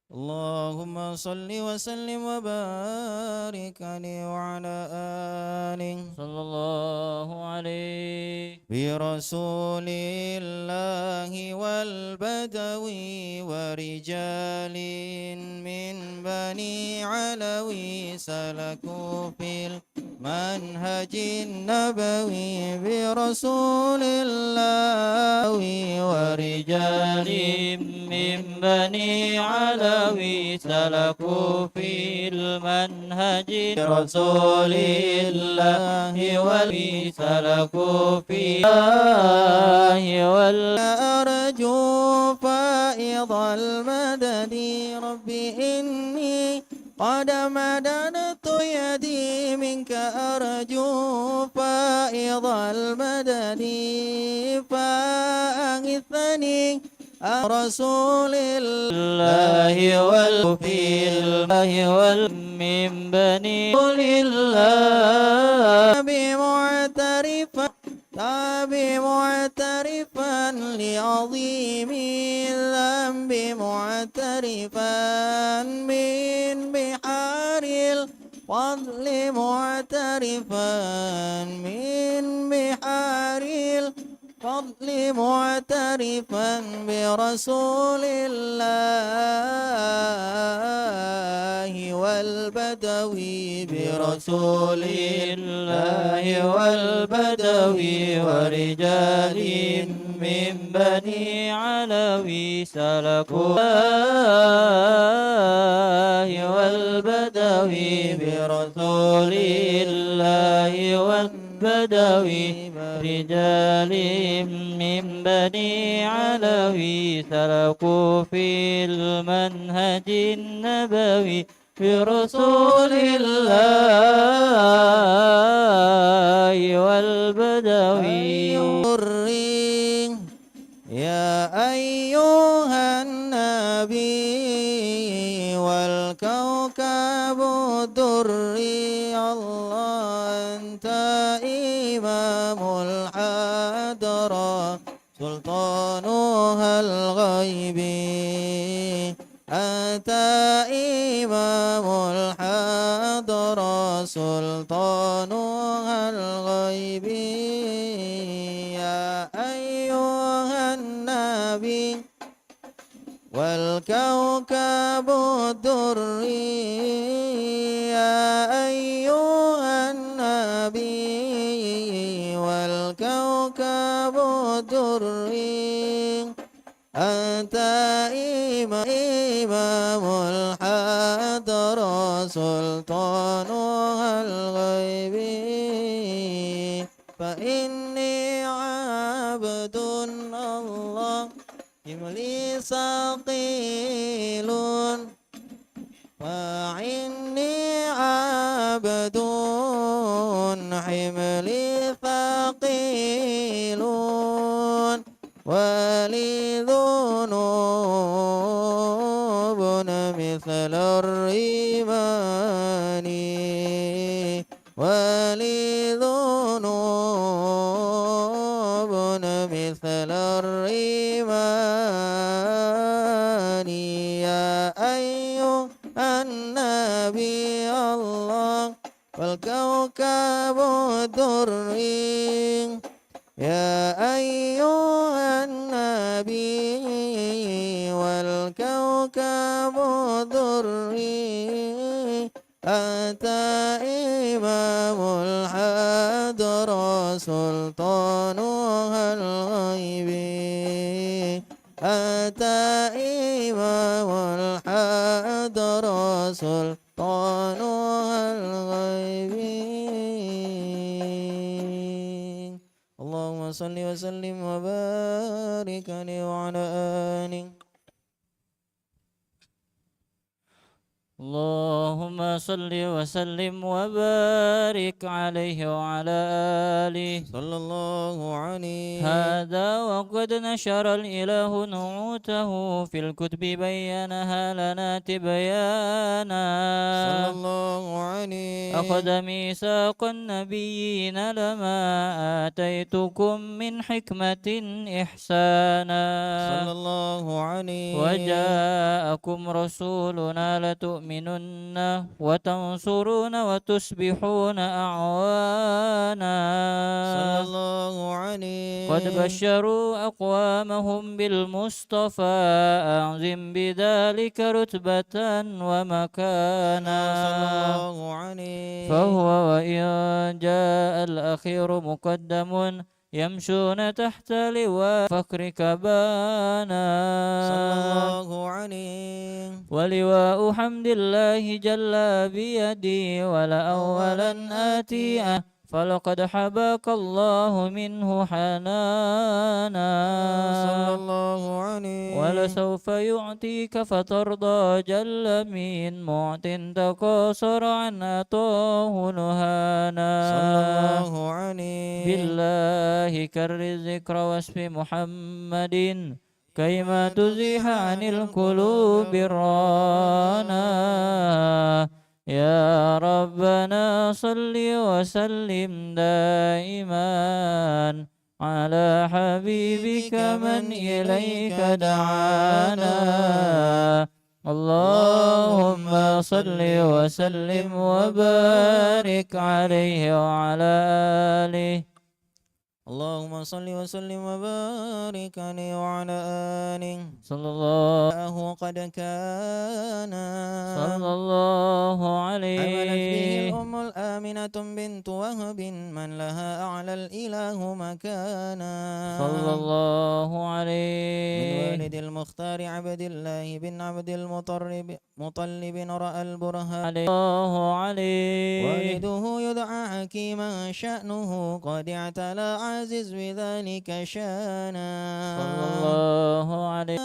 اللهم صل وسلم وبارك عليه وعلى آله صلى الله عليه برسول الله والبدوي ورجال من بني علوي سلكوا في المنهج النبوي برسول الله ورجال من بني علوي سلكوا في المنهج رسول الله والذي سلكوا في الله أرجو فائض المدد ربي إني قد مددت يدي منك أرجو فائض المدد فأغثني رسول الله والفي الله والمن بني الله معترفا لعظيم الذنب معترفا من بحار الفضل معترفا من بحار الفضل معترفا برسول الله والبدوي برسول الله والبدوي ورجال من بني علوي سلكوا الله والبدوي برسول الله والبدوي رجال من بني علوي سلكوا في المنهج النبوي برسول الله والبدوي يا أيها النبي والكوكب الدري الله أنت إمام الحضرة سلطانها الغيبي أنت إمام الحضرة سلطانها الغيبي يا أيها النبي والكوكب الدري يا أيها النبي والكوكب الدري أنت إمام الحضرة سلطانها الغيبي فإني عبد الله حملي ثقيل فإني عبد حملي ثقيل ولي ذنوب مثل الريمان ولي ذنوب مثل الريمان يا أيها النبي الله والكوكب الدري يا أيها النبي والكوكب الدري أنت إمام الحضرة سلطانها الغيبي أنت إمام الحضرة سلطانها الغيبي اللهم صل وسلم وبارك عليه وعلى آله اللهم صل وسلم وبارك عليه وعلى آله. صلى الله عليه. هذا وقد نشر الإله نعوته في الكتب بينها لنا تبيانا. صلى الله عليه. أخذ ميثاق النبيين لما آتيتكم من حكمة إحسانا. صلى الله عليه. وجاءكم رسولنا لتؤمنن وتنصرون وتصبحون أعوانا. صلى الله عليه. قد بشروا أقوامهم بالمصطفى أعظم بذلك رتبة ومكانا. صلى الله عليه. فهو وإن جاء الأخير مقدم يمشون تحت لواء فخر كبانا. صلى الله عليه. ولواء حمد الله جل بيدي ولأولا آتي فلقد حباك الله منه حنانا. صلى الله عليه. ولسوف يعطيك فترضى جل من معط تقاصر عن أطاه نهانا. صلى الله عليه. بالله كر الذكر واسم محمد كيما تزيح عن القلوب الرانا. يا ربنا صل وسلم دائما على حبيبك من إليك دعانا. اللهم صل وسلم وبارك عليه وعلى آله. اللهم صل وسلم وبارك عليه وعلى آله. صلى الله قد كان صلى الله حملت به عليه. الأم الآمنة بنت وهب من لها أعلى الإله مكانا. صلى الله من عليه. والد المختار عبد الله بن عبد مطلب رأى البرهان. الله عليه. والده يدعى حكيما شأنه قد اعتلى عزيز بذلك شانا. صلى الله عليه.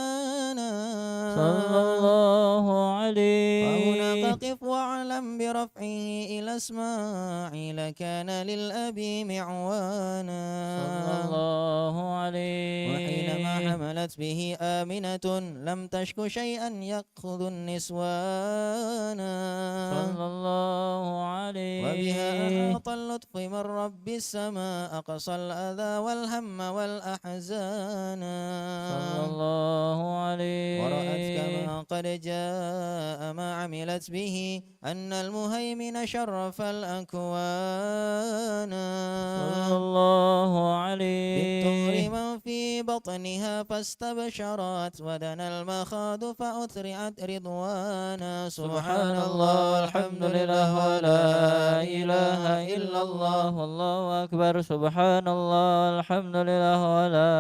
صلى الله عليه. فهناك قف واعلم برفعه إلى إسماعيل كان للأبي معوانا. صلى الله عليه. وحينما حملت به آمنة لم تشك شيئا يأخذ النسوانا. صلى الله عليه. وبها أحاط اللطف من رب السماء أقصى الأذى والهم والأحزان. صلى الله عليه. ورأت كما قد جاء ما عملت به أن المهيمن شرف الأكوان. صلى الله عليه. بالطهر من في بطنها فاستبشرت ودنا المخاض فأترعت رضوانا. سبحان الله والحمد لله ولا إله إلا الله والله أكبر. سبحان الله والحمد لله ولا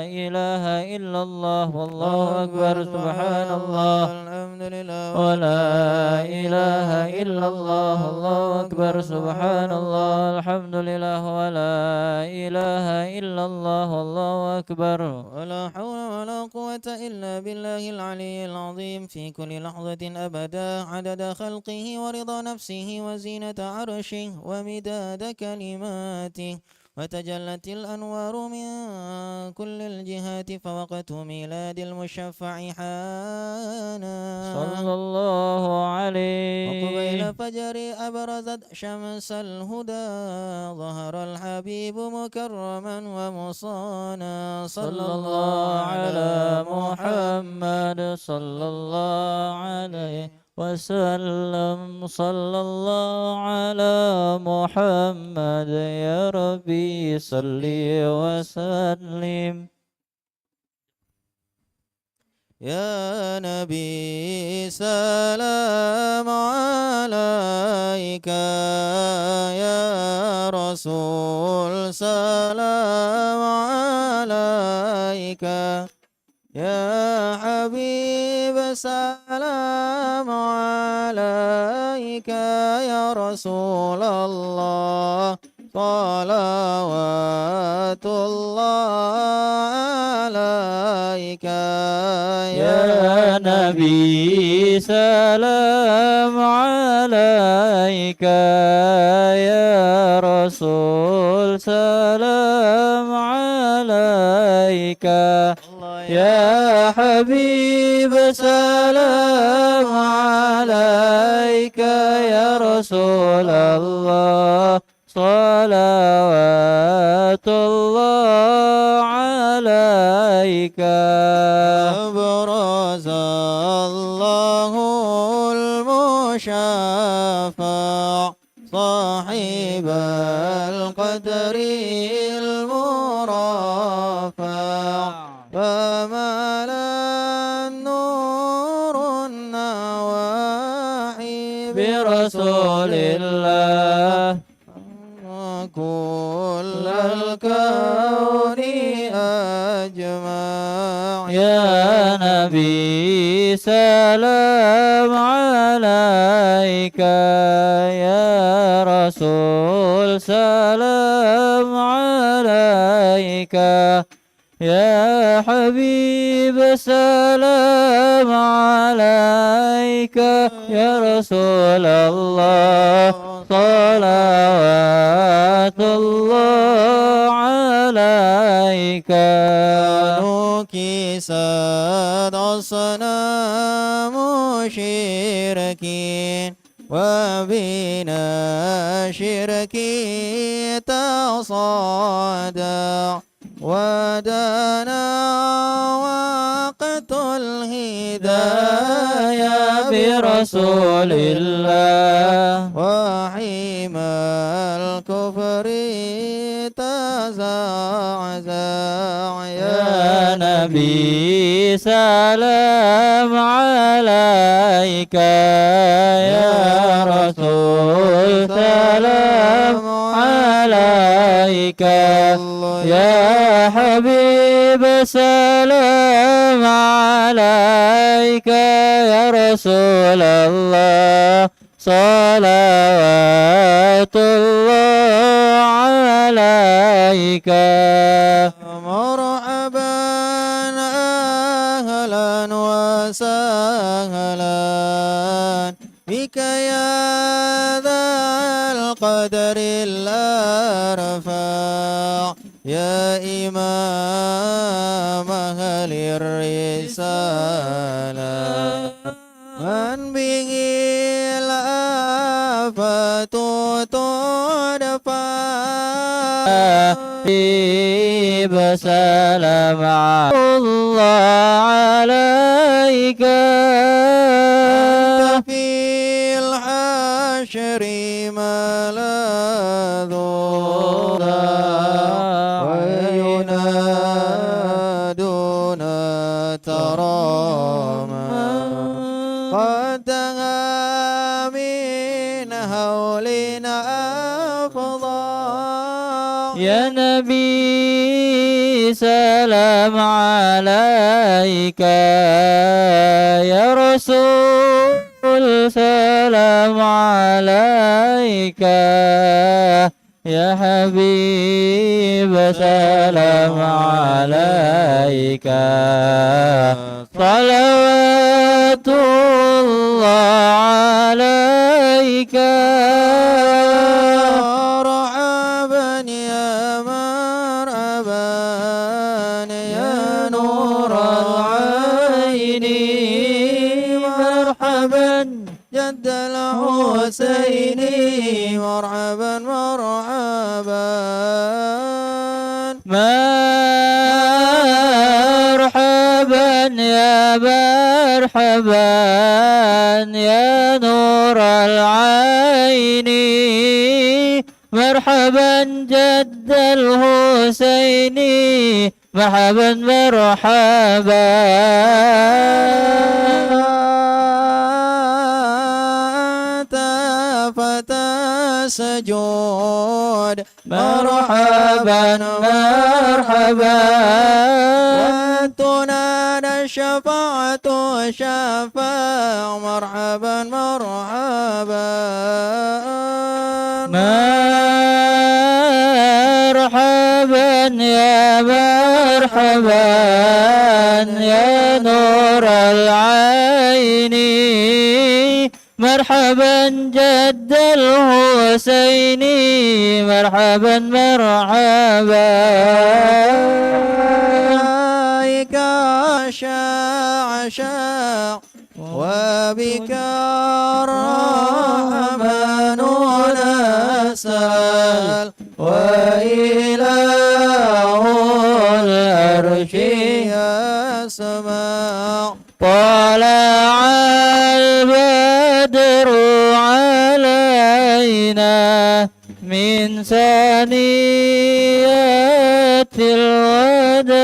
إله إلا الله والله أكبر. سبحان الله والحمد لله ولا إله إلا الله والله أكبر. سبحان الله والحمد لله ولا إله إلا الله والله أكبر. ولا حول ولا قوة إلا بالله العلي العظيم في كل لحظة أبدا عدد خلقه ورضا نفسه وزينة عرشه ومداد كلماته. وتجلت الأنوار من كل الجهات فوقت ميلاد المشفع حانا. صلى الله عليه. وقبيل فجر أبرزت شمس الهدى ظهر الحبيب مكرما ومصانا. صلى الله على محمد صلى الله عليه وسلم. صلى الله على محمد يا ربي صل وسلم. يا نبي سلام عليك يا رسول سلام عليك يا حبيب سلام عليك يا رسول الله صلوات الله عليك يا نبي سلام عليك يا رسول سلام عليك يا حبيب سلام عليك يا رسول الله صلوات الله عليك أبرز الله المشفع صاحب القدر المرفع فملا النور النواحي برسول الله كل الكون أجمع يا نبي سلام عليك يا رسول سلام عليك يا حبيب سلام عليك يا رسول الله صلوات الله عليك نكست أصنام مشركين وبنا شركي تصادع ودنا وقت الهداية برسول الله وحيم الكفر تزعزع يا نبي سلام عليك يا رسول سلام عليك يا حبيب سلام عليك يا رسول الله صلوات الله عليك مرحبا أهلا وسهلا بك يا ذا القدر الأرفع يا إمام أهل الرسالة من به الآفات تدفع بسلام الله عليك أنت في الحشر ملاذ وينادون تراما قد دها من هولنا أفضل يا نبي سلام عليك يا رسول سلام عليك يا حبيب سلام عليك صلوات الله عليك مرحبا يا مرحبا يا نور العين مرحبا جد الحسين مرحبا مرحبا مرحبا يا مرحبا يا نور العين مرحبا جد الحسين مرحبا مرحبا سجود مرحبا مرحبا وتنادى الشفاعة شفاع مرحبا مرحبا مرحبا يا مرحبا يا نور العين مرحبا جد الحسين مرحبا مرحبا بك شاع وبك الرحمن نسأل وإله العرش يسمع طلع البدر علينا من ثنيات الوداع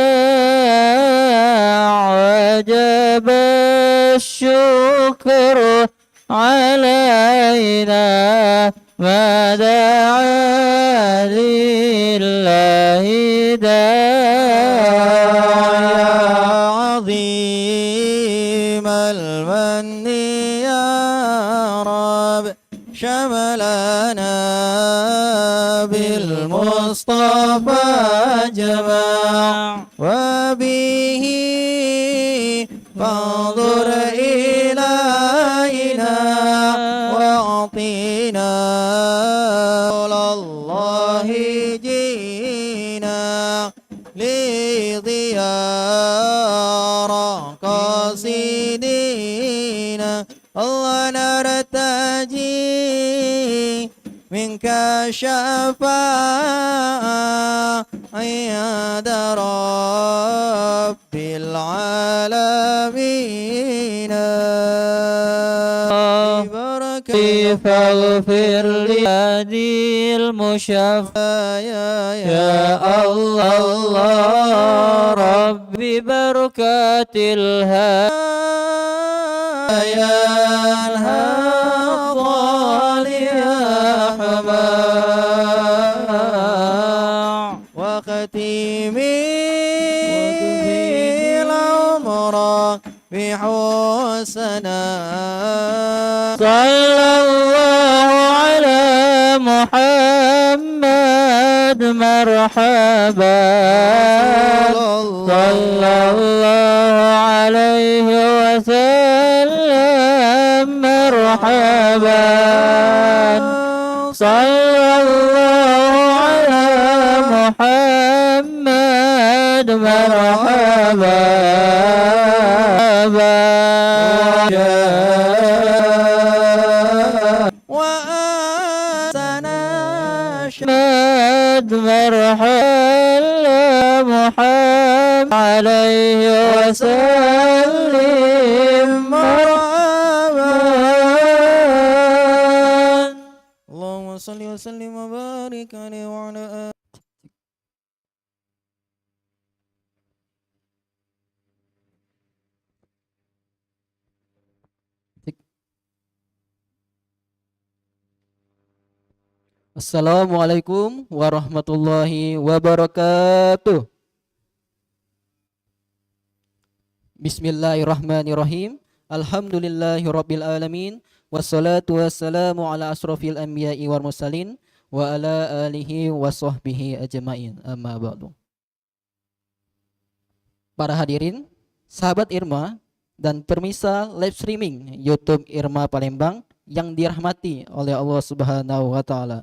وجب الشكر علينا ما دعا لله داعي عظيم المن يا رب شملنا بالمصطفى جمع وبه فانظر إلينا واعطينا الله جينا لزيارة قاصدين الله نرتجي منك شفاعة عند رب العالمين فاغفر لي هذه المشفى يا الله الله ربي بركات يا الهضال يا حمام وختيمي العمر بحسنا صلى الله على محمد مرحبا صلى الله عليه وسلم مرحبا صلى الله على محمد مرحبا مرحبا محمد عليه وسلم مرحبا اللهم صل وسلم وبارك عليه وعلى آله. Assalamualaikum warahmatullahi wabarakatuh. Bismillahirrahmanirrahim. Alhamdulillahirabbil alamin. Wassalatu wassalamu ala asrofil anbiya'i wal mursalin wa ala alihi wa sahbihi ajmain. Amma ba'du. Para hadirin, sahabat Irma dan permisa live streaming YouTube Irma Palembang yang dirahmati oleh Allah Subhanahu wa taala.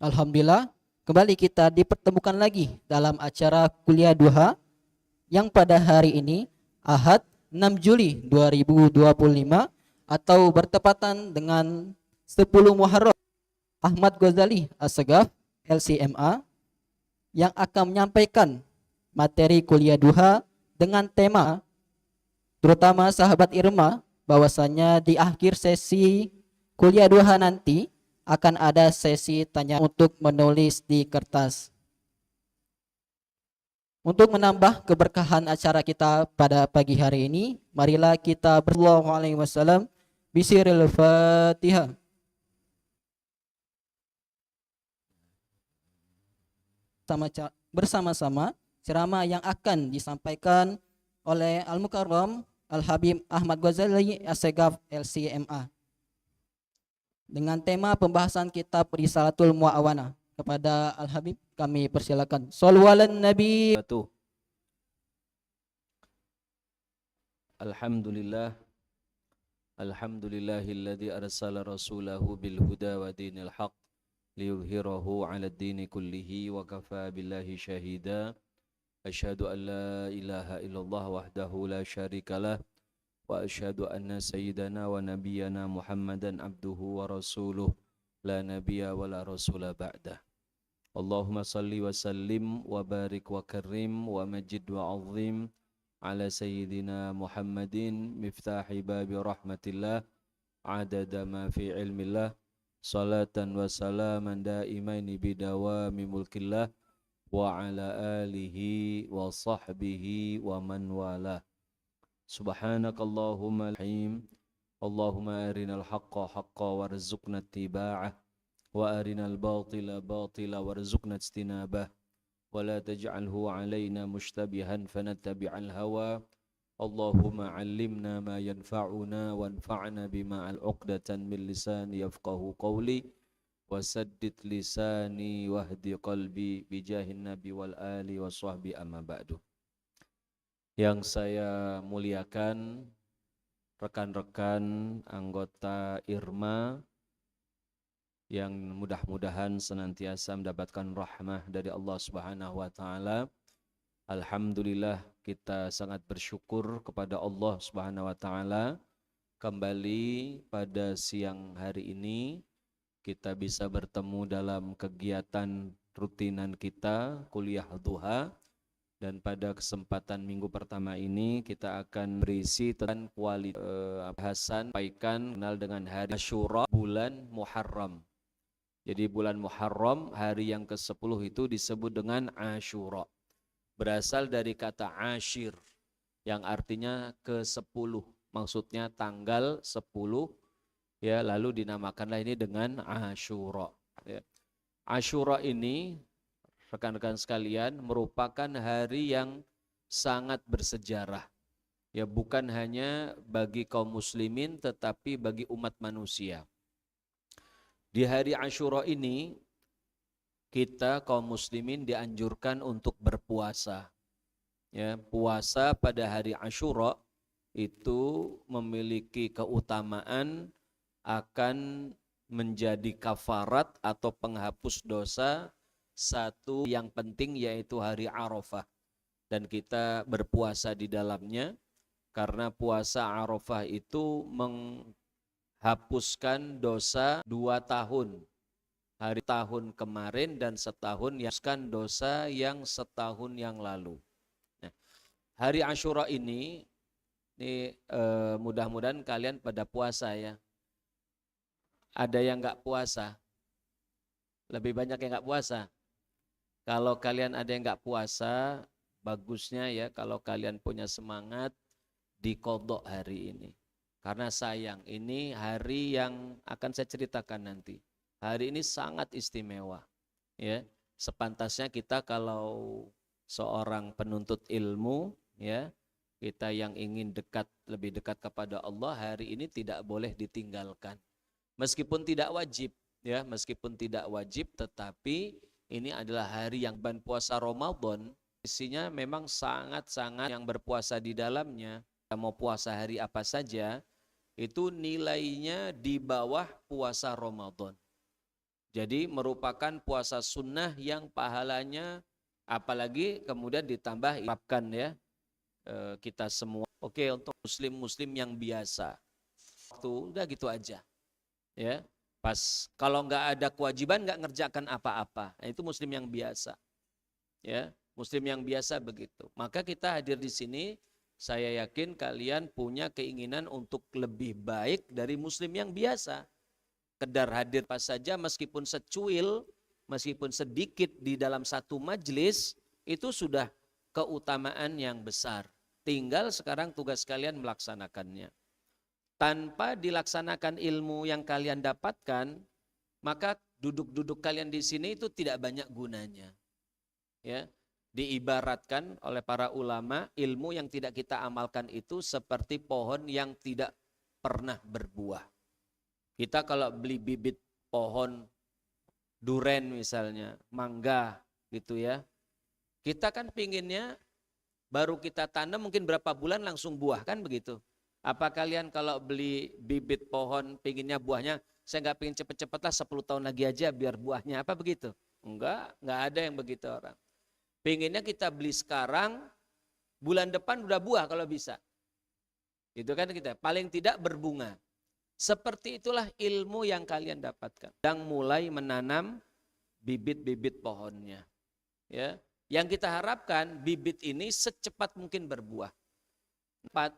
Alhamdulillah, kembali kita dipertemukan lagi dalam acara kuliah duha yang pada hari ini Ahad 6 Juli 2025 atau bertepatan dengan 10 Muharram Ahmad Ghazali As-Segaf LCMA yang akan menyampaikan materi kuliah duha dengan tema terutama sahabat Irma bahwasanya di akhir sesi kuliah duha nanti akan ada sesi tanya untuk menulis di kertas. Untuk menambah keberkahan acara kita pada pagi hari ini, marilah kita bersallallahu alaihi wasallam bisiril Fatihah. Bersama-sama ceramah yang akan disampaikan oleh Al-Mukarram Al-Habib Ahmad Ghazali As-Segaf LCMA dengan tema pembahasan kitab Risalatul Mu'awana. Kepada Al-Habib kami persilakan. Shallu alan Nabi. Alhamdulillah. Alhamdulillahilladzi arsala rasulahu bil huda wa dinil haq liyudhhirahu 'alad dini kullihi wa kafa billahi syahida. Asyhadu an la ilaha illallah wahdahu la syarikalah wa asyhadu anna sayyidana wa nabiyyana Muhammadan abduhu wa rasuluh la nabiyya wa la rasula ba'dah. Allahumma salli wa sallim wa barik wa karim wa majid wa azim ala sayyidina Muhammadin miftahi babi rahmatillah adada ma fi ilmillah salatan wa salaman daimaini bidawami mulkillah wa ala alihi wa sahbihi wa man wala. Subhanakallahumma al-him Allahumma arinal haqqa haqqa warzuqna ittiba'ah wa arinal batila batila warzuqna ijtinabah wa la taj'alhu alaina mushtabihan fanattabi'al hawa. Allahumma 'allimna ma yanfa'una wanfa'na bima 'uqdatan min lisani yafqahu qawli wasaddid lisani wahdi qalbi bijahin nabi wal ali wa sahbi amma ba'du. Yang saya muliakan rekan-rekan anggota IRMA yang mudah-mudahan senantiasa mendapatkan rahmah dari Allah Subhanahu wa taala. Alhamdulillah kita sangat bersyukur kepada Allah Subhanahu wa taala kembali pada siang hari ini kita bisa bertemu dalam kegiatan rutinan kita kuliah duha, dan pada kesempatan minggu pertama ini kita akan berisi tentang kualitas bahasan sampaikan kenal dengan hari Asyura bulan Muharram. Jadi bulan Muharram hari yang ke-10 itu disebut dengan Asyura. Berasal dari kata Ashir yang artinya ke-10. Maksudnya tanggal 10 ya, lalu dinamakanlah ini dengan Asyura. Ya. Asyura ini rekan-rekan sekalian merupakan hari yang sangat bersejarah. Ya, bukan hanya bagi kaum muslimin tetapi bagi umat manusia. Di hari Asyura ini kita kaum muslimin dianjurkan untuk berpuasa. Ya, puasa pada hari Asyura itu memiliki keutamaan akan menjadi kafarat atau penghapus dosa satu yang penting, yaitu hari Arafah. Dan kita berpuasa di dalamnya karena puasa Arafah itu menghapuskan dosa 2 tahun. Hari tahun kemarin dan setahun, yang dosa yang setahun yang lalu. Nah, hari Asyura ini mudah-mudahan kalian pada puasa ya. Ada yang enggak puasa? Lebih banyak yang enggak puasa. Kalau kalian ada yang enggak puasa, bagusnya ya kalau kalian punya semangat diqodok hari ini. Karena sayang, ini hari yang akan saya ceritakan nanti. Hari ini sangat istimewa. Ya, sepantasnya kita kalau seorang penuntut ilmu, ya, kita yang ingin lebih dekat kepada Allah, hari ini tidak boleh ditinggalkan. Meskipun tidak wajib, ya, meskipun tidak wajib, tetapi ini adalah hari yang bulan puasa Ramadan. Isinya memang sangat-sangat yang berpuasa di dalamnya. Mau puasa hari apa saja, itu nilainya di bawah puasa Ramadan. Jadi merupakan puasa sunnah yang pahalanya, apalagi kemudian ditambah ibaratkan ya kita semua. Oke, untuk muslim-muslim yang biasa, waktu udah gitu aja. Ya. Pas kalau nggak ada kewajiban nggak ngerjakan apa-apa, nah, itu muslim yang biasa, ya, muslim yang biasa begitu. Maka kita hadir di sini, saya yakin kalian punya keinginan untuk lebih baik dari muslim yang biasa. Kedar hadir pas saja meskipun secuil, meskipun sedikit di dalam satu majelis, itu sudah keutamaan yang besar. Tinggal sekarang tugas kalian melaksanakannya. Tanpa dilaksanakan ilmu yang kalian dapatkan, maka duduk-duduk kalian di sini itu tidak banyak gunanya. Ya, diibaratkan oleh para ulama, ilmu yang tidak kita amalkan itu seperti pohon yang tidak pernah berbuah. Kita kalau beli bibit pohon duren misalnya, mangga gitu ya, kita kan pinginnya baru kita tanam mungkin berapa bulan langsung buah kan begitu. Apa kalian kalau beli bibit pohon, pinginnya buahnya, saya nggak pingin cepet-cepet lah 10 tahun lagi aja biar buahnya, apa begitu? Enggak ada yang begitu orang. Pinginnya kita beli sekarang, bulan depan udah buah kalau bisa. Itu kan kita, paling tidak berbunga. Seperti itulah ilmu yang kalian dapatkan. Yang mulai menanam bibit-bibit pohonnya. Ya, yang kita harapkan bibit ini secepat mungkin berbuah. 4,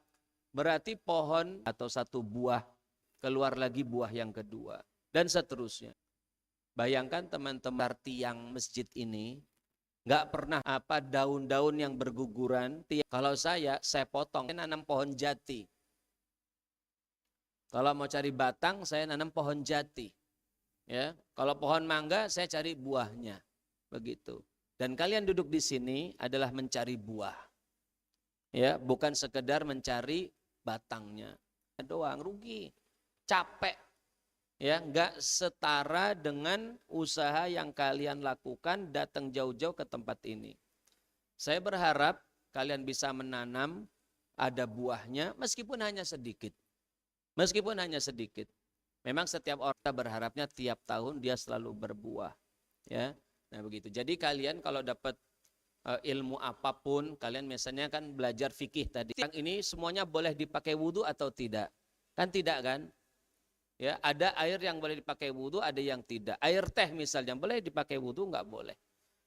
berarti pohon atau satu buah, keluar lagi buah yang kedua. Dan seterusnya. Bayangkan teman-teman tiang masjid ini, nggak pernah apa daun-daun yang berguguran. Kalau saya potong, saya nanam pohon jati. Kalau mau cari batang, saya nanam pohon jati. Ya, kalau pohon mangga, saya cari buahnya. Begitu. Dan kalian duduk di sini adalah mencari buah. Ya, bukan sekedar mencari batangnya. Doang rugi, capek. Ya, nggak setara dengan usaha yang kalian lakukan datang jauh-jauh ke tempat ini. Saya berharap kalian bisa menanam, ada buahnya meskipun hanya sedikit. Meskipun hanya sedikit. Memang setiap orang berharapnya tiap tahun dia selalu berbuah. Ya, nah begitu. Jadi kalian kalau dapat ilmu apapun, kalian misalnya kan belajar fikih tadi. Yang ini semuanya boleh dipakai wudhu atau tidak? Kan tidak kan? Ya, ada air yang boleh dipakai wudhu, ada yang tidak. Air teh misalnya boleh dipakai wudhu, nggak boleh.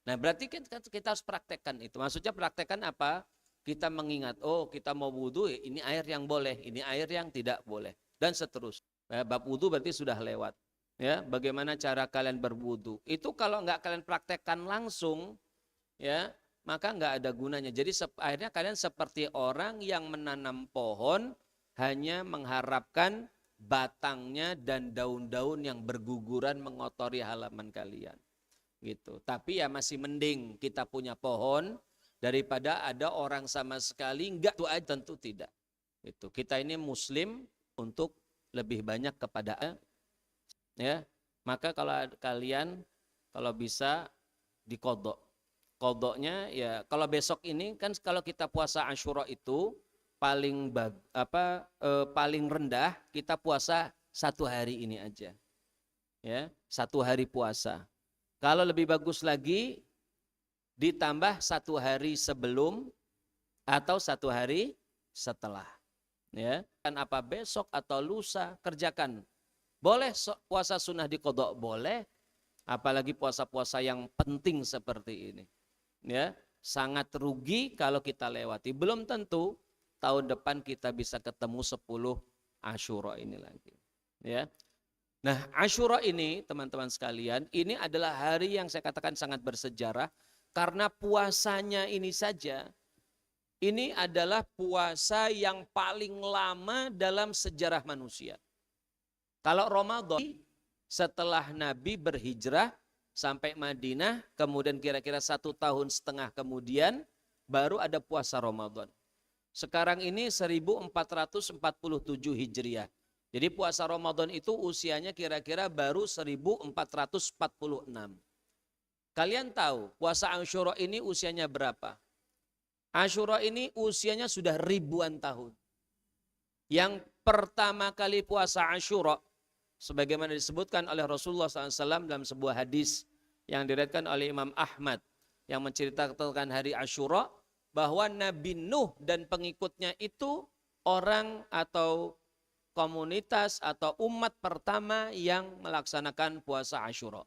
Nah berarti kita harus praktekkan itu. Maksudnya praktekkan apa? Kita mengingat, oh kita mau wudhu, ini air yang boleh, ini air yang tidak boleh, dan seterusnya. Bab wudhu berarti sudah lewat. Ya, bagaimana cara kalian berwudhu? Itu kalau nggak kalian praktekkan langsung, ya maka nggak ada gunanya. Jadi akhirnya kalian seperti orang yang menanam pohon hanya mengharapkan batangnya dan daun-daun yang berguguran mengotori halaman kalian. Gitu. Tapi ya masih mending kita punya pohon daripada ada orang sama sekali enggak, itu aja tentu tidak. Itu kita ini muslim untuk lebih banyak kepada ya. Maka kalau kalian kalau bisa dikodok. Kodoknya ya kalau besok ini kan kalau kita puasa Asyura itu paling paling rendah kita puasa 1 hari ini aja. Ya, 1 hari puasa. Kalau lebih bagus lagi ditambah 1 hari sebelum atau 1 hari setelah. Ya, kan apa besok atau lusa kerjakan. Boleh puasa sunnah diqodok, boleh. Apalagi puasa-puasa yang penting seperti ini. Ya, sangat rugi kalau kita lewati. Belum tentu tahun depan kita bisa ketemu 10 Asyura ini lagi. Ya. Nah, Asyura ini teman-teman sekalian, ini adalah hari yang saya katakan sangat bersejarah. Karena puasanya ini saja, ini adalah puasa yang paling lama dalam sejarah manusia. Kalau Ramadan, setelah Nabi berhijrah sampai Madinah, kemudian kira-kira 1,5 tahun kemudian, baru ada puasa Ramadan. Sekarang ini 1447 Hijriah. Jadi puasa Ramadan itu usianya kira-kira baru 1446. Kalian tahu puasa Asyura ini usianya berapa? Asyura ini usianya sudah ribuan tahun. Yang pertama kali puasa Asyura, sebagaimana disebutkan oleh Rasulullah SAW dalam sebuah hadis yang diriwayatkan oleh Imam Ahmad yang menceritakan hari Asyura, bahwa Nabi Nuh dan pengikutnya itu orang atau komunitas atau umat pertama yang melaksanakan puasa Asyura.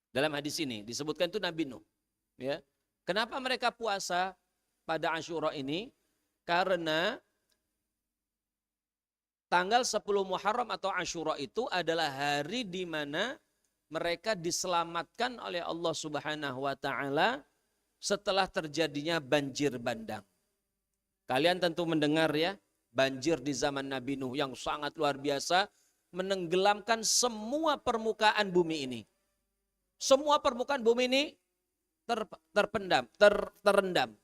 Dalam hadis ini disebutkan itu Nabi Nuh. Ya. Kenapa mereka puasa pada Asyura ini? Karena tanggal 10 Muharram atau Asyura itu adalah hari di mana mereka diselamatkan oleh Allah Subhanahu wa taala setelah terjadinya banjir bandang. Kalian tentu mendengar ya, banjir di zaman Nabi Nuh yang sangat luar biasa menenggelamkan semua permukaan bumi ini. Semua permukaan bumi ini terendam,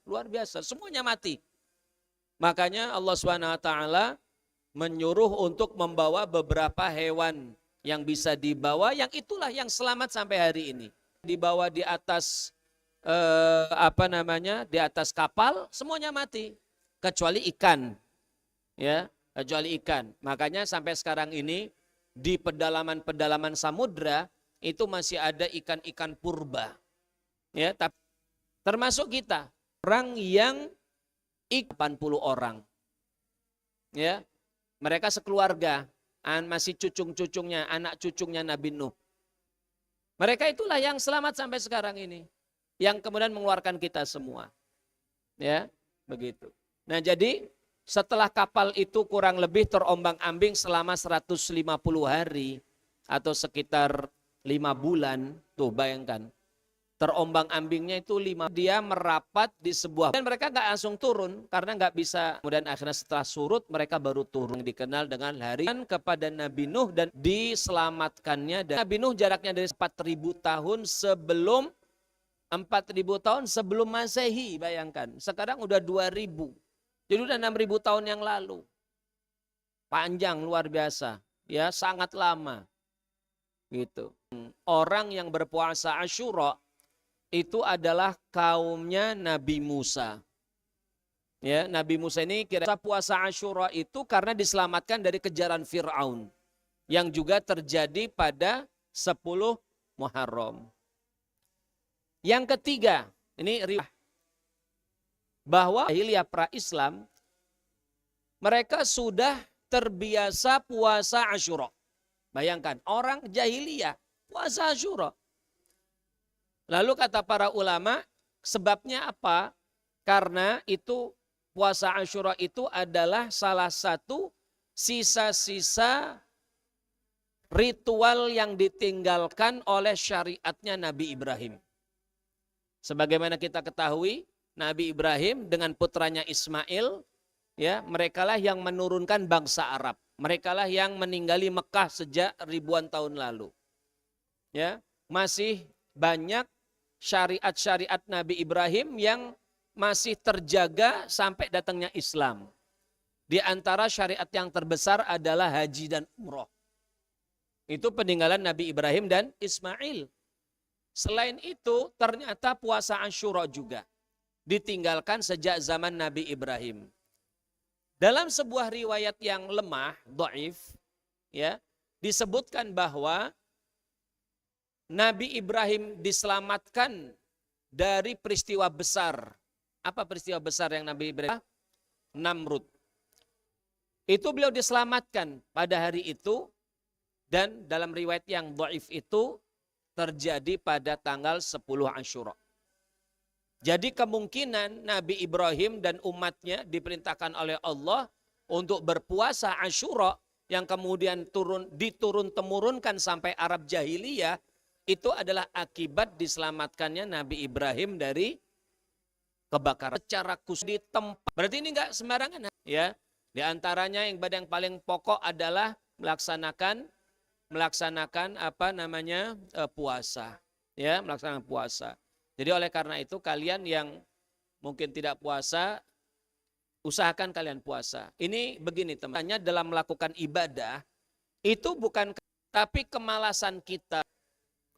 luar biasa, semuanya mati. Makanya Allah SWT menyuruh untuk membawa beberapa hewan yang bisa dibawa, yang itulah yang selamat sampai hari ini. Dibawa di atas di atas kapal, semuanya mati kecuali ikan. ya, kecuali ikan. Makanya sampai sekarang ini di pedalaman-pedalaman samudra itu masih ada ikan-ikan purba. Ya, tapi termasuk kita, orang yang 80 orang. Ya. Mereka sekeluarga, masih cucung-cucungnya, anak cucungnya Nabi Nuh. Mereka itulah yang selamat sampai sekarang ini. Yang kemudian mengeluarkan kita semua. Ya, begitu. Nah, jadi setelah kapal itu kurang lebih terombang-ambing selama 150 hari atau sekitar 5 bulan, tuh bayangkan. Terombang-ambingnya itu 5, dia merapat di sebuah, dan mereka nggak langsung turun karena nggak bisa. Kemudian akhirnya setelah surut mereka baru turun, dikenal dengan hari kepada Nabi Nuh dan diselamatkannya. Dan Nabi Nuh jaraknya dari 4.000 tahun sebelum 4.000 tahun sebelum Masehi, bayangkan. Sekarang udah 2.000. Jadi udah 6.000 tahun yang lalu. Panjang luar biasa, ya sangat lama. Gitu. Orang yang berpuasa Asyura itu adalah kaumnya Nabi Musa. Ya, Nabi Musa ini kira puasa Asyura itu karena diselamatkan dari kejaran Fir'aun yang juga terjadi pada 10 Muharram. Yang ketiga, ini riwayat bahwa jahiliyah pra-Islam mereka sudah terbiasa puasa Asyura. Bayangkan, orang jahiliyah puasa Asyura. Lalu kata para ulama, sebabnya apa? Karena itu puasa Asyura itu adalah salah satu sisa-sisa ritual yang ditinggalkan oleh syariatnya Nabi Ibrahim. Sebagaimana kita ketahui, Nabi Ibrahim dengan putranya Ismail, ya, merekalah yang menurunkan bangsa Arab. Merekalah yang meninggali Mekah sejak ribuan tahun lalu. Ya, masih banyak syariat-syariat Nabi Ibrahim yang masih terjaga sampai datangnya Islam. Di antara syariat yang terbesar adalah haji dan umroh. Itu peninggalan Nabi Ibrahim dan Ismail. Selain itu ternyata puasa Asyura juga ditinggalkan sejak zaman Nabi Ibrahim. Dalam sebuah riwayat yang lemah, dhaif, ya, disebutkan bahwa Nabi Ibrahim diselamatkan dari peristiwa besar. Apa peristiwa besar yang Nabi Ibrahim? Namrud. Itu beliau diselamatkan pada hari itu, dan dalam riwayat yang dhaif itu terjadi pada tanggal 10 Asyura. Jadi kemungkinan Nabi Ibrahim dan umatnya diperintahkan oleh Allah untuk berpuasa Asyura yang kemudian diturun-temurunkan sampai Arab jahiliyah, itu adalah akibat diselamatkannya Nabi Ibrahim dari kebakaran secara khusus di tempat. Berarti ini enggak sembarangan, ya. Di antaranya yang paling pokok adalah melaksanakan puasa, ya, melaksanakan puasa. Jadi oleh karena itu kalian yang mungkin tidak puasa, usahakan kalian puasa. Ini begini teman-teman, dalam melakukan ibadah itu bukan tapi kemalasan kita,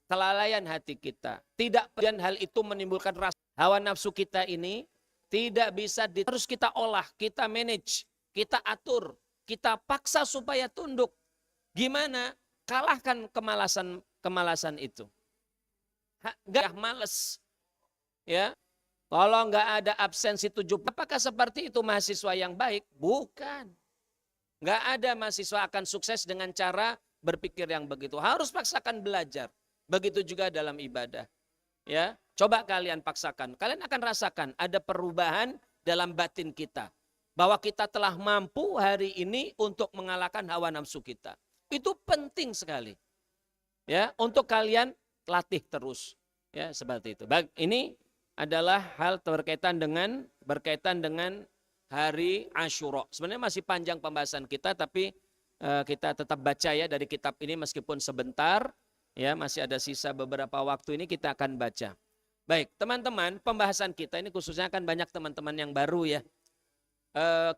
kelalaian hati kita. Tidak, dan hal itu menimbulkan rasa hawa nafsu kita ini tidak bisa harus kita olah, kita manage, kita atur, kita paksa supaya tunduk. Gimana? Kalahkan kemalasan itu. Enggak males. Ya. Kalau enggak ada absensi 7, apakah seperti itu mahasiswa yang baik? Bukan. Enggak ada mahasiswa akan sukses dengan cara berpikir yang begitu. Harus paksakan belajar. Begitu juga dalam ibadah. Ya, coba kalian paksakan. Kalian akan rasakan ada perubahan dalam batin kita. Bahwa kita telah mampu hari ini untuk mengalahkan hawa nafsu kita. Itu penting sekali. Ya, untuk kalian latih terus. Ya, seperti itu. Ini adalah hal berkaitan dengan hari Asyura. Sebenarnya masih panjang pembahasan kita, tapi kita tetap baca ya dari kitab ini meskipun sebentar. Ya, masih ada sisa beberapa waktu ini kita akan baca. Baik, teman-teman, pembahasan kita ini khususnya akan banyak teman-teman yang baru ya.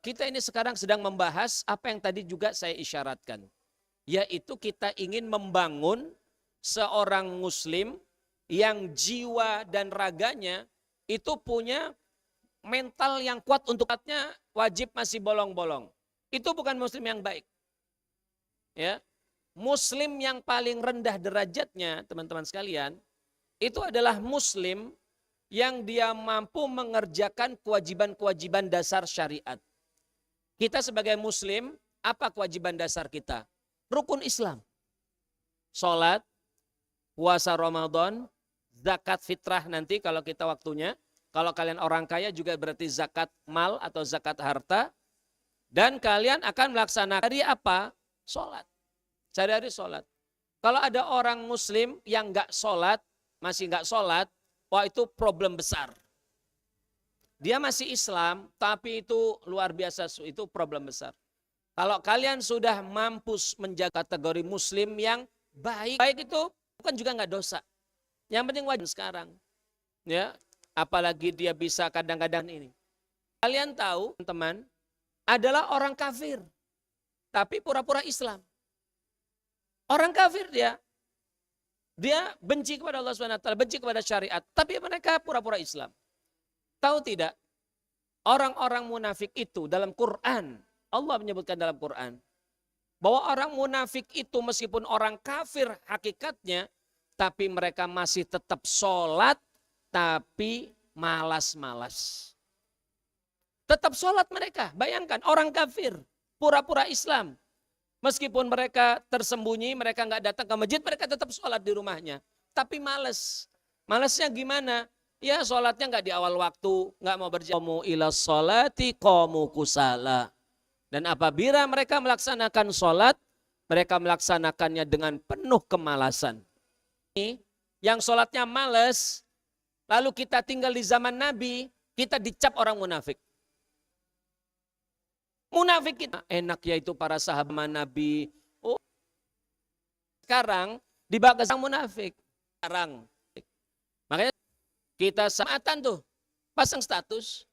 Kita ini sekarang sedang membahas apa yang tadi juga saya isyaratkan. Yaitu kita ingin membangun seorang muslim yang jiwa dan raganya itu punya mental yang kuat untuk wajib masih bolong-bolong. Itu bukan muslim yang baik. Ya. Muslim yang paling rendah derajatnya, teman-teman sekalian, itu adalah muslim yang dia mampu mengerjakan kewajiban-kewajiban dasar syariat. Kita sebagai muslim, apa kewajiban dasar kita? Rukun Islam. Salat, puasa Ramadan, zakat fitrah nanti kalau kita waktunya. Kalau kalian orang kaya juga berarti zakat mal atau zakat harta. Dan kalian akan melaksanakan hari apa? Salat. Sehari-hari sholat. Kalau ada orang muslim yang nggak sholat, masih nggak sholat, wah itu problem besar. Dia masih Islam, tapi itu luar biasa, itu problem besar. Kalau kalian sudah mampus menjaga kategori muslim yang baik, baik itu bukan juga nggak dosa. Yang penting wajib sekarang. Ya, apalagi dia bisa kadang-kadang ini. Kalian tahu, teman, adalah orang kafir, tapi pura-pura Islam. Orang kafir dia benci kepada Allah SWT, benci kepada syariat, tapi mereka pura-pura Islam. Tahu tidak? Orang-orang munafik itu dalam Quran, Allah menyebutkan dalam Quran, bahwa orang munafik itu meskipun orang kafir hakikatnya, tapi mereka masih tetap sholat, tapi malas-malas. Tetap sholat mereka, bayangkan orang kafir, pura-pura Islam. Meskipun mereka tersembunyi, mereka nggak datang ke masjid, mereka tetap sholat di rumahnya. Tapi males. Malesnya gimana? Ya sholatnya nggak di awal waktu, nggak mau berjamu ila sholati qamu kusala. Dan apabila mereka melaksanakan sholat, mereka melaksanakannya dengan penuh kemalasan. Yang sholatnya males, lalu kita tinggal di zaman Nabi, kita dicap orang munafik. Munafik kita enak yaitu para sahabat Nabi. Oh, sekarang dibawa ke sang munafik. Sekarang, makanya kita samatan tuh pasang status,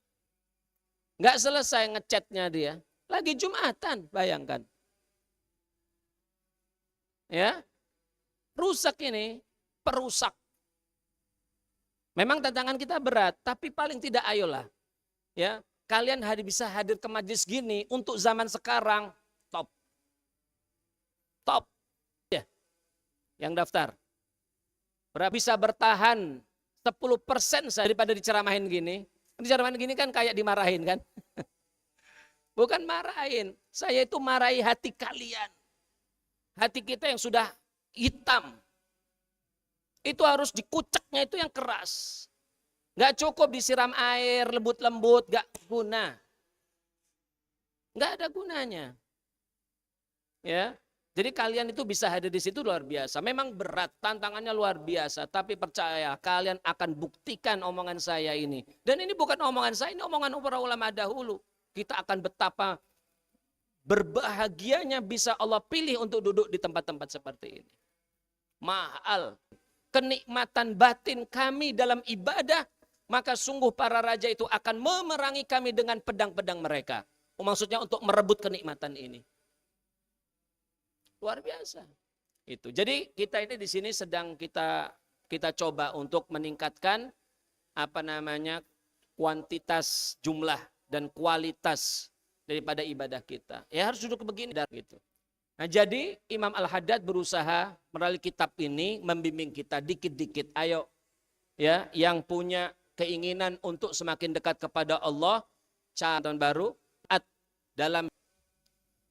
nggak selesai ngechatnya dia, lagi Jumatan, bayangkan. Ya, rusak ini, perusak. Memang tantangan kita berat, tapi paling tidak ayolah, ya. Kalian bisa hadir ke majlis gini untuk zaman sekarang, top. Top. Ya. Yang daftar. Bisa bertahan 10% daripada diceramahin gini. Diceramahin gini kan kayak dimarahin kan. Bukan marahin. Saya itu marahi hati kalian. Hati kita yang sudah hitam. Itu harus dikuceknya itu yang keras. Nggak cukup disiram air lembut-lembut, nggak guna. Nggak ada gunanya. Ya, jadi kalian itu bisa hadir di situ luar biasa. Memang berat, tantangannya luar biasa. Tapi percaya, kalian akan buktikan omongan saya ini. Dan ini bukan omongan saya, ini omongan para ulama dahulu. Kita akan betapa berbahagianya bisa Allah pilih untuk duduk di tempat-tempat seperti ini. Mahal. Kenikmatan batin kami dalam ibadah, maka sungguh para raja itu akan memerangi kami dengan pedang-pedang mereka. Maksudnya untuk merebut kenikmatan ini. Luar biasa. Itu. Jadi kita ini di sini sedang kita coba untuk meningkatkan kuantitas jumlah dan kualitas daripada ibadah kita. Ya harus duduk begini gitu. Nah, jadi Imam Al-Haddad berusaha melalui kitab ini membimbing kita dikit-dikit. Ayo ya, yang punya keinginan untuk semakin dekat kepada Allah, tahun baru dalam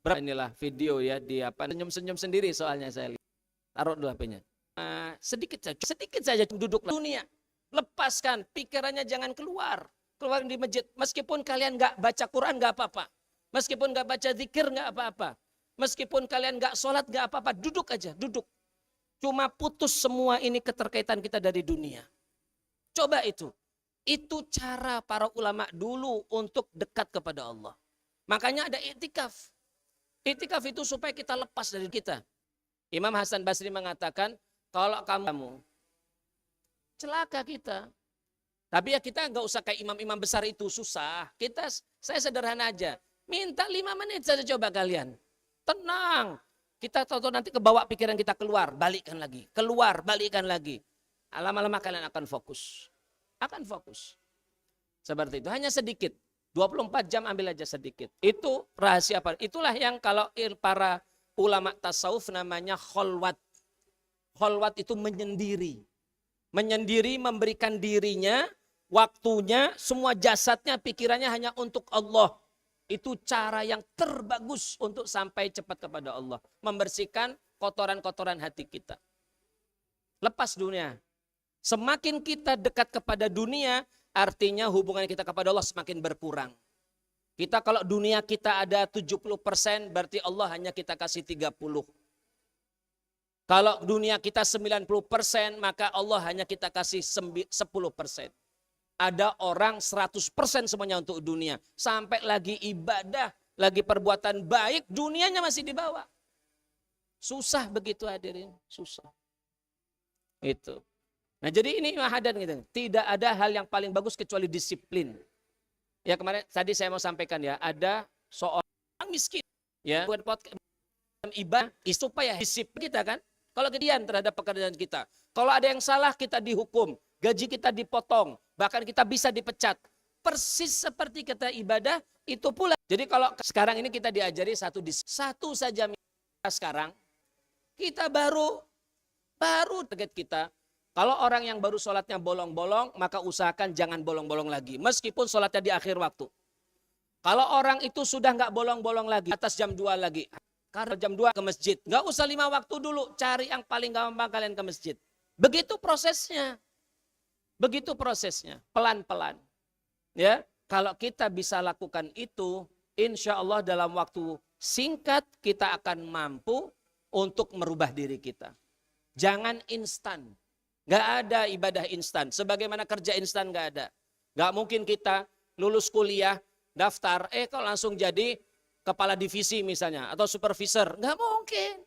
inilah video ya di senyum-senyum sendiri soalnya saya lihat. Taruh dulu HP-nya. Sedikit saja duduk dunia. Lepaskan pikirannya, jangan keluar di masjid. Meskipun kalian nggak baca Quran nggak apa-apa. Meskipun nggak baca zikir nggak apa-apa. Meskipun kalian nggak sholat nggak apa-apa. Duduk aja, duduk. Cuma putus semua ini keterkaitan kita dari dunia. Coba itu. Itu cara para ulama dulu untuk dekat kepada Allah. Makanya ada iktikaf. Iktikaf itu supaya kita lepas dari kita. Imam Hasan Basri mengatakan, kalau kamu celaka kita. Tapi ya kita nggak usah kayak imam-imam besar itu, susah. Saya sederhana aja. Minta 5 menit saja coba kalian. Tenang. Kita tahu nanti kebawa pikiran kita keluar, balikkan lagi. Keluar, balikkan lagi. Lama-lama kalian akan fokus. Seperti itu, hanya sedikit. 24 jam ambil aja sedikit. Itu rahasia apa? Itulah yang kalau para ulama tasawuf namanya kholwat. Kholwat itu menyendiri. Menyendiri, memberikan dirinya, waktunya, semua jasadnya, pikirannya hanya untuk Allah. Itu cara yang terbagus untuk sampai cepat kepada Allah. Membersihkan kotoran-kotoran hati kita. Lepas dunia. Semakin kita dekat kepada dunia, artinya hubungan kita kepada Allah semakin berkurang. Kita kalau dunia kita ada 70%, berarti Allah hanya kita kasih 30%. Kalau dunia kita 90%, maka Allah hanya kita kasih 10%. Ada orang 100% semuanya untuk dunia. Sampai lagi ibadah, lagi perbuatan baik, dunianya masih dibawa. Susah begitu hadirin, susah. Itu. Nah jadi ini mahadan gitu. Tidak ada hal yang paling bagus kecuali disiplin. Ya kemarin tadi saya mau sampaikan ya, ada seorang miskin ya buat ibadah supaya disiplin kita kan. Kalau kemudian terhadap pekerjaan kita, kalau ada yang salah kita dihukum, gaji kita dipotong, bahkan kita bisa dipecat. Persis seperti kita ibadah itu pula. Jadi kalau sekarang ini kita diajari satu saja sekarang kita baru target kita. Kalau orang yang baru sholatnya bolong-bolong, maka usahakan jangan bolong-bolong lagi. Meskipun sholatnya di akhir waktu. Kalau orang itu sudah nggak bolong-bolong lagi, atas jam 2 lagi. Karena jam 2 ke masjid. Nggak usah 5 waktu dulu, cari yang paling gampang kalian ke masjid. Begitu prosesnya. Begitu prosesnya, pelan-pelan. Ya, kalau kita bisa lakukan itu, insya Allah dalam waktu singkat kita akan mampu untuk merubah diri kita. Jangan instan. Gak ada ibadah instan. Sebagaimana kerja instan gak ada. Gak mungkin kita lulus kuliah, daftar, kalau langsung jadi kepala divisi misalnya, atau supervisor. Gak mungkin.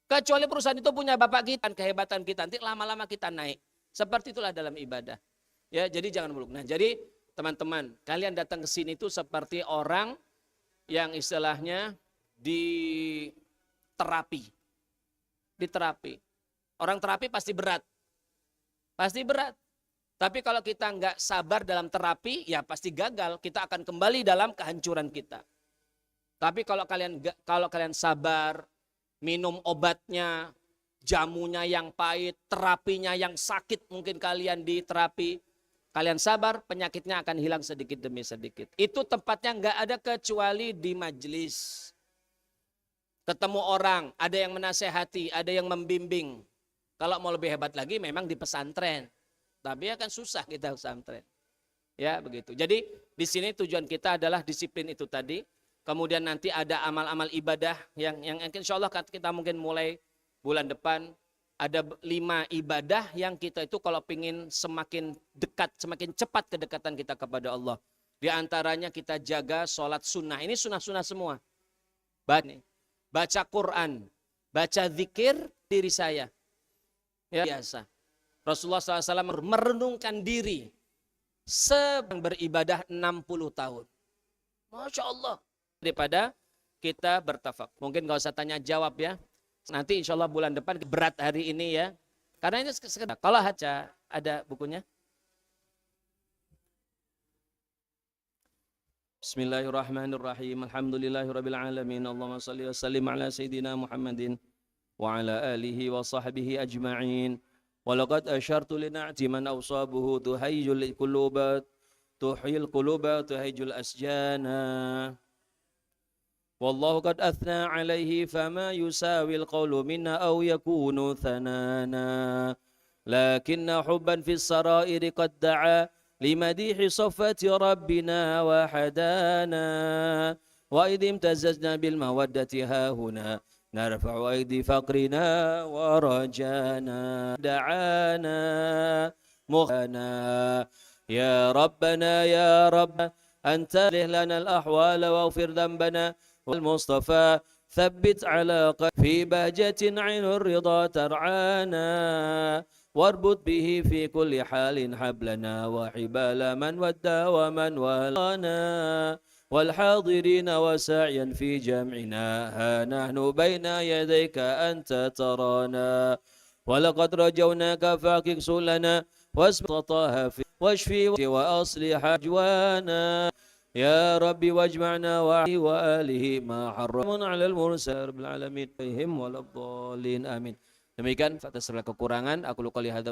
Kecuali perusahaan itu punya bapak kita, kehebatan kita, nanti lama-lama kita naik. Seperti itulah dalam ibadah. Ya, jadi jangan muluk. Nah, jadi teman-teman, kalian datang ke sini itu seperti orang yang istilahnya diterapi. Orang terapi pasti berat. Pasti berat. Tapi kalau kita nggak sabar dalam terapi, ya pasti gagal. Kita akan kembali dalam kehancuran kita. Tapi kalau kalian sabar, minum obatnya, jamunya yang pahit, terapinya yang sakit, mungkin kalian diterapi, kalian sabar, penyakitnya akan hilang sedikit demi sedikit. Itu tempatnya nggak ada kecuali di majelis. Ketemu orang, ada yang menasehati, ada yang membimbing. Kalau mau lebih hebat lagi memang di pesantren. Tapi akan susah kita pesantren. Ya begitu. Jadi di sini tujuan kita adalah disiplin itu tadi. Kemudian nanti ada amal-amal ibadah yang insya Allah kita mungkin mulai bulan depan. Ada 5 ibadah yang kita itu kalau pingin semakin dekat, semakin cepat kedekatan kita kepada Allah. Di antaranya kita jaga sholat sunnah. Ini sunnah-sunnah semua. Baca Quran, baca zikir diri saya. Ya, biasa. Rasulullah SAW merenungkan diri sedang beribadah 60 tahun. Masya Allah. Daripada kita bertafak. Mungkin gak usah tanya jawab ya. Nanti insya Allah bulan depan berat hari ini ya. Karena ini sekedar. Kalau haja ada bukunya. Bismillahirrahmanirrahim. Alhamdulillahirrabbilalamin. Allahumma salli wa sallim ala Sayyidina Muhammadin wa ala alihi wa sahbihi ajma'in. Walaqad asyartu lina'ti man awsabuhu tuhayjul qulubat tuhayjul asjana. Wallahu qad athna alaihi fama yusawil qawlu minna aw yakunu thanana. Lakinna hubban fis sarairi qad da'a limadihi saffati rabbina wa hadana. Wa idhim tazazna bil mawaddati hahuna. نرفع أيدي فقرنا ورجانا دعانا مخنا يا ربنا يا رب أنت لنا الأحوال واغفر ذنبنا والمصطفى ثبت على في بهجة عين الرضا ترعانا واربط به في كل حال حبلنا وحبال من ودى ومن والانا والحاضرين وساعيا في جمعنا ها نحن بين يديك أنت ترانا ولقد رجوناك فاكك سلنا واسبطها واشفي وأصلح أجوانا يا ربي واجمعنا وآله ما حرم على المرسل رب العالمين بهم ولا الضالين آمين. Demikian atas segala kekurangan aku luka lihat